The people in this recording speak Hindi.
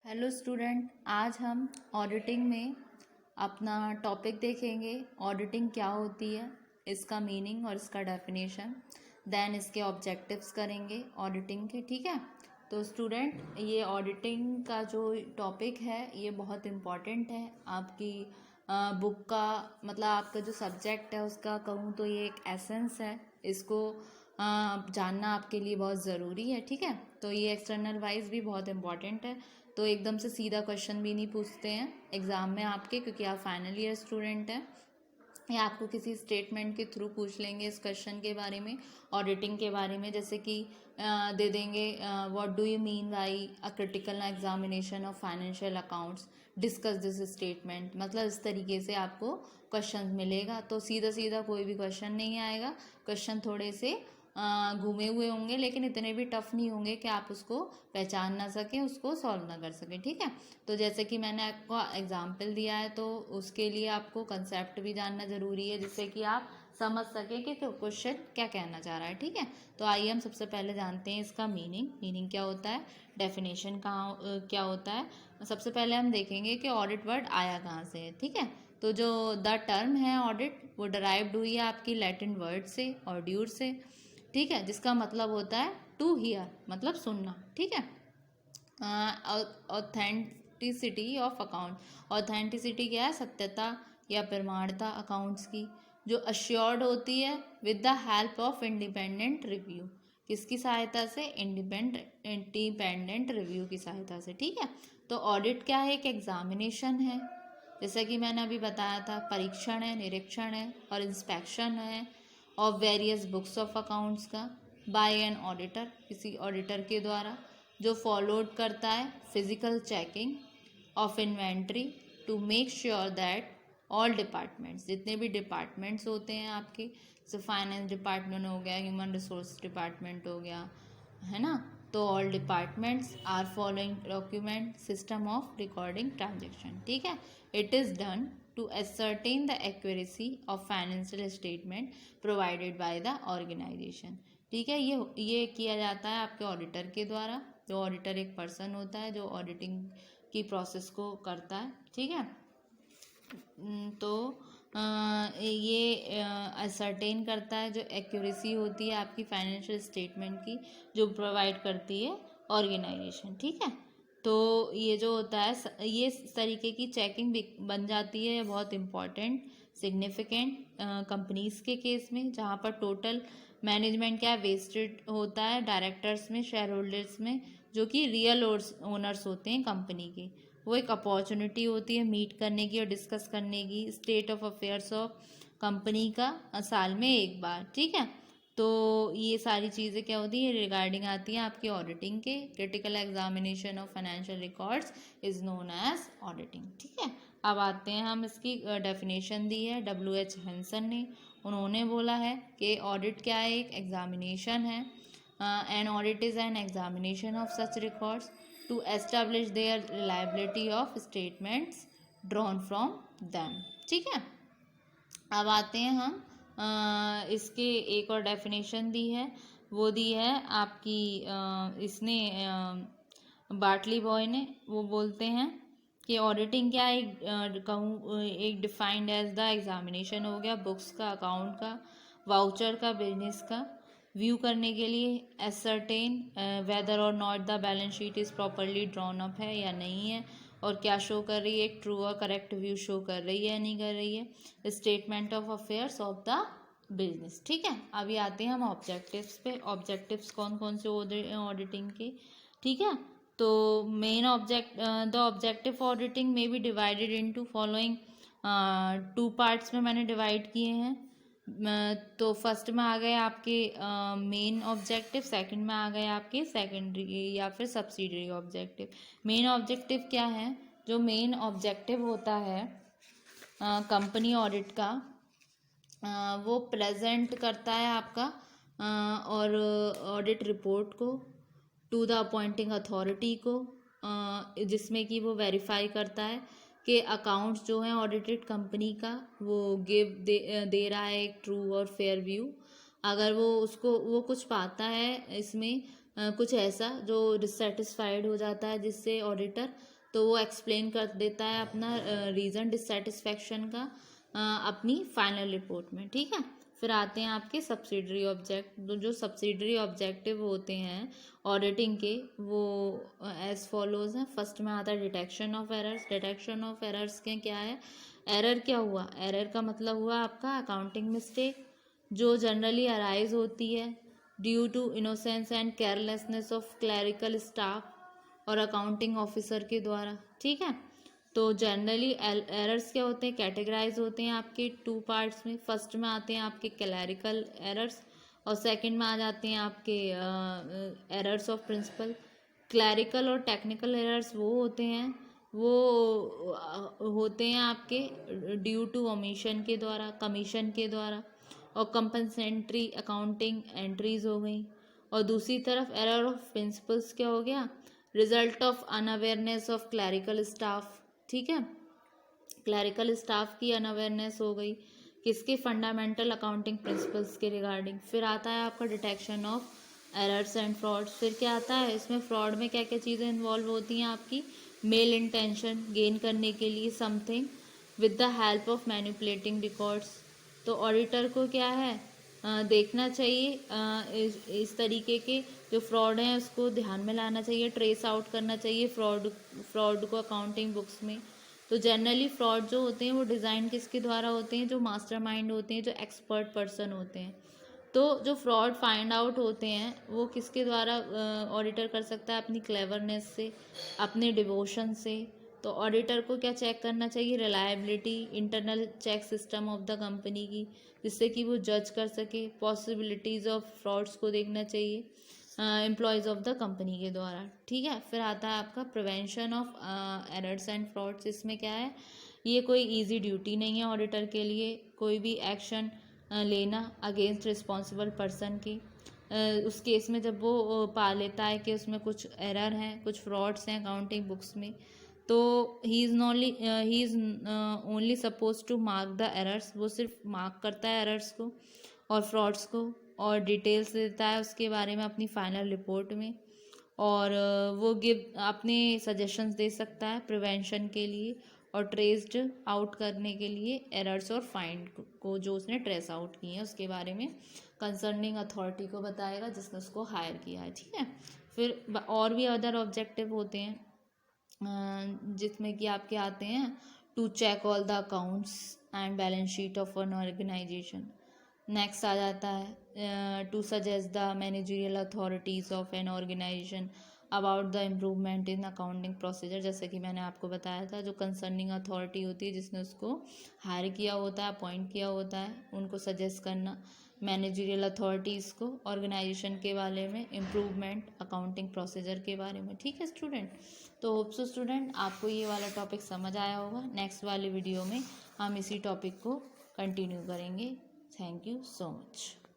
हेलो स्टूडेंट, आज हम ऑडिटिंग में अपना टॉपिक देखेंगे। ऑडिटिंग क्या होती है, इसका मीनिंग और इसका डेफिनेशन, देन इसके ऑब्जेक्टिव्स करेंगे ऑडिटिंग के। ठीक है, तो स्टूडेंट ये ऑडिटिंग का जो टॉपिक है ये बहुत इम्पॉर्टेंट है आपकी बुक का, मतलब आपका जो सब्जेक्ट है उसका कहूँ तो ये एक एसेंस है। इसको जानना आपके लिए बहुत ज़रूरी है। ठीक है, तो ये एक्सटर्नल वाइज भी बहुत इम्पॉर्टेंट है। तो एकदम से सीधा क्वेश्चन भी नहीं पूछते हैं एग्ज़ाम में आपके, क्योंकि आप फाइनल ईयर स्टूडेंट हैं। या आपको किसी स्टेटमेंट के थ्रू पूछ लेंगे इस क्वेश्चन के बारे में, ऑडिटिंग के बारे में, जैसे कि दे देंगे what do you mean by a critical examination of financial accounts, discuss this statement. मतलब इस तरीके से आपको क्वेश्चन मिलेगा। तो सीधा सीधा कोई भी क्वेश्चन नहीं आएगा। क्वेश्चन थोड़े से घूमे हुए होंगे, लेकिन इतने भी टफ नहीं होंगे कि आप उसको पहचान ना सकें, उसको सॉल्व ना कर सकें। ठीक है, तो जैसे कि मैंने आपको एग्जाम्पल दिया है, तो उसके लिए आपको कंसेप्ट भी जानना ज़रूरी है, जिससे कि आप समझ सकें कि क्वेश्चन क्या कहना चाह रहा है। ठीक है, तो आइए हम सबसे पहले जानते हैं इसका मीनिंग क्या होता है, डेफिनेशन क्या होता है। सबसे पहले हम देखेंगे कि ऑडिट वर्ड आया कहाँ से है। ठीक है, तो जो द टर्म है ऑडिट, वो डराइव्ड हुई है आपकी लैटिन वर्ड से, ऑड्यूर से। ठीक है, जिसका मतलब होता है टू हियर, मतलब सुनना। ठीक है, ऑथेंटिसिटी ऑफ अकाउंट। ऑथेंटिसिटी क्या है? सत्यता या प्रमाणता अकाउंट्स की, जो अश्योर्ड होती है with the help of independent review. किसकी सहायता से? इंडिपेंडेंट रिव्यू की सहायता से। ठीक है, तो ऑडिट क्या है? एक एग्जामिनेशन है, जैसा कि मैंने अभी बताया था, परीक्षण है, निरीक्षण है और इंस्पेक्शन है of various books of accounts का बाय एन ऑडिटर, किसी ऑडिटर के द्वारा, जो फॉलोड करता है physical checking of inventory to make sure that all departments, जितने भी डिपार्टमेंट्स होते हैं आपके, जैसे फाइनेंस डिपार्टमेंट हो गया, ह्यूमन रिसोर्स डिपार्टमेंट हो गया, है ना, तो all departments are following document system of recording transaction. ठीक है, it is done to ascertain the accuracy of financial statement provided by the organization। ठीक है, ये किया जाता है आपके ऑडिटर के द्वारा। जो ऑडिटर एक पर्सन होता है जो ऑडिटिंग की प्रोसेस को करता है। ठीक है, तो ये असरटेन करता है, जो एक्यूरेसी होती है आपकी फाइनेंशियल स्टेटमेंट की, जो प्रोवाइड करती है ऑर्गेनाइजेशन। ठीक है, तो ये जो होता है, ये इस तरीके की चेकिंग बन जाती है बहुत इम्पॉर्टेंट सिग्निफिकेंट कंपनीज के केस में, जहाँ पर टोटल मैनेजमेंट क्या वेस्टेड होता है डायरेक्टर्स में, शेयर होल्डर्स में, जो कि रियल ओनर्स होते हैं कंपनी के। वो एक अपॉर्चुनिटी होती है मीट करने की और डिस्कस करने की state of affairs of company का साल में एक बार। ठीक है, तो ये सारी चीज़ें क्या होती है, रिगार्डिंग आती हैं आपकी ऑडिटिंग के। Critical examination of financial records is known as auditing. ठीक है, अब आते हैं हम, इसकी डेफिनेशन दी है WH हेंसन ने। उन्होंने बोला है कि ऑडिट क्या है? एक एग्जामिनेशन है। An audit is an examination of such records to establish their reliability of statements drawn from them। ठीक है, अब आते हैं हम इसके एक और डेफिनेशन दी है, वो दी है आपकी इसने बाटली बॉय ने। वो बोलते हैं कि ऑडिटिंग क्या है, कहूँ एक डिफाइंड एज द एग्जामिनेशन हो गया बुक्स का, अकाउंट का, वाउचर का, बिजनेस का, व्यू करने के लिए, एसर्टेन वेदर और not the balance sheet is properly drawn up है या नहीं है, और क्या शो कर रही है, एक ट्रू और करेक्ट व्यू शो कर रही है या नहीं कर रही है, statement of affairs of the business. ठीक है, अभी आते हैं हम ऑब्जेक्टिव्स पे। ऑब्जेक्टिव्स कौन कौन से ऑडिटिंग के? ठीक है, तो मेन द ऑब्जेक्टिव ऑडिटिंग में be divided into following, two parts में मैंने डिवाइड किए हैं। तो फर्स्ट में आ गए आपके मेन ऑब्जेक्टिव, सेकंड में आ गए आपके सेकेंडरी या फिर सब्सिडरी ऑब्जेक्टिव। मेन ऑब्जेक्टिव क्या है? जो मेन ऑब्जेक्टिव होता है कंपनी ऑडिट का, वो प्रेजेंट करता है आपका और ऑडिट रिपोर्ट को टू द अपॉइंटिंग अथॉरिटी को, जिसमें कि वो वेरीफाई करता है कि अकाउंट्स जो हैं ऑडिटेड कंपनी का, वो दे रहा है एक ट्रू और फेयर व्यू। अगर वो कुछ पाता है इसमें कुछ ऐसा जो डिससेटिस्फाइड हो जाता है, जिससे ऑडिटर तो वो एक्सप्लेन कर देता है अपना रीज़न डिससेटिस्फैक्शन का अपनी फाइनल रिपोर्ट में, ठीक है। फिर आते हैं आपके सब्सिडरी ऑब्जेक्ट, जो सब्सिडरी ऑब्जेक्टिव होते हैं ऑडिटिंग के, वो एज फॉलोज हैं। फर्स्ट में आता है detection of errors. Detection of errors के क्या है, एरर क्या हुआ, एरर का मतलब हुआ आपका अकाउंटिंग मिस्टेक जो जनरली अराइज होती है due to innocence and carelessness of clerical staff और अकाउंटिंग ऑफिसर के द्वारा, ठीक है। तो जनरली एरर्स क्या होते हैं, कैटेगराइज होते हैं आपके टू पार्ट्स में। फर्स्ट में आते हैं आपके क्लैरिकल एरर्स और सेकंड में आ जाते हैं आपके एरर्स ऑफ प्रिंसिपल। क्लैरिकल और टेक्निकल एरर्स वो होते हैं, वो होते हैं आपके ड्यू टू ओमिशन के द्वारा, कमीशन के द्वारा, और कंपनसेंट्री अकाउंटिंग एंट्रीज हो गई। और दूसरी तरफ एरर ऑफ प्रिंसिपल्स क्या हो गया, result of unawareness of clerical staff, ठीक है। क्लैरिकल स्टाफ की अनअवेयरनेस हो गई किसके, फंडामेंटल अकाउंटिंग प्रिंसिपल्स के रिगार्डिंग। फिर आता है आपका detection of errors and frauds. फिर क्या आता है इसमें, फ्रॉड में क्या क्या चीज़ें इन्वॉल्व होती हैं आपकी, मेल इंटेंशन गेन करने के लिए something with the help of manipulating records. तो ऑडिटर को क्या है देखना चाहिए, इस तरीके के जो फ्रॉड हैं उसको ध्यान में लाना चाहिए, ट्रेस आउट करना चाहिए फ्रॉड को अकाउंटिंग बुक्स में। तो जनरली फ्रॉड जो होते हैं वो डिज़ाइन किसके द्वारा होते हैं, जो मास्टरमाइंड होते हैं, जो एक्सपर्ट पर्सन होते हैं। तो जो फ्रॉड फाइंड आउट होते हैं वो किसके द्वारा ऑडिटर कर सकता है, अपनी क्लेवरनेस से, अपने डिवोशन से। तो ऑडिटर को क्या चेक करना चाहिए, reliability, internal check system of the company की, जिससे कि वो जज कर सके। पॉसिबिलिटीज़ ऑफ फ्रॉड्स को देखना चाहिए एम्प्लॉयज़ ऑफ द कंपनी के द्वारा, ठीक है। फिर आता है आपका prevention of errors and frauds. इसमें क्या है, ये कोई इजी ड्यूटी नहीं है ऑडिटर के लिए कोई भी एक्शन लेना अगेंस्ट रिस्पॉन्सिबल पर्सन की। उस केस में जब वो पा लेता है कि उसमें कुछ एरर हैं, कुछ फ्रॉड्स हैं अकाउंटिंग बुक्स में, तो he is only suppose to mark the errors. वो सिर्फ मार्क करता है एरर्स को और फ्रॉड्स को, और डिटेल्स देता है उसके बारे में अपनी फाइनल रिपोर्ट में। और वो अपने सजेशंस दे सकता है प्रिवेंशन के लिए और ट्रेस्ड आउट करने के लिए एरर्स और फाइंड को जो उसने ट्रेस आउट किए हैं उसके बारे में कंसर्निंग अथॉरिटी को बताएगा जिसने उसको हायर किया है, ठीक है। फिर और भी अदर ऑब्जेक्टिव होते हैं जिसमें कि आपके आते हैं to check all the accounts and balance sheet of an organisation. Next आ जाता है to suggest the managerial authorities of an organisation about the improvement in accounting procedure. जैसे कि मैंने आपको बताया था, जो कंसर्निंग अथॉरिटी होती है जिसने उसको हायर किया होता है, अपॉइंट किया होता है, उनको सजेस्ट करना मैनेजरियल अथॉरिटीज़ को ऑर्गेनाइजेशन के बारे में, इम्प्रूवमेंट अकाउंटिंग प्रोसीजर के बारे में, ठीक है स्टूडेंट। तो होप सो स्टूडेंट आपको ये वाला टॉपिक समझ आया होगा। नेक्स्ट वाले वीडियो में हम इसी टॉपिक को कंटिन्यू करेंगे। Thank you so much.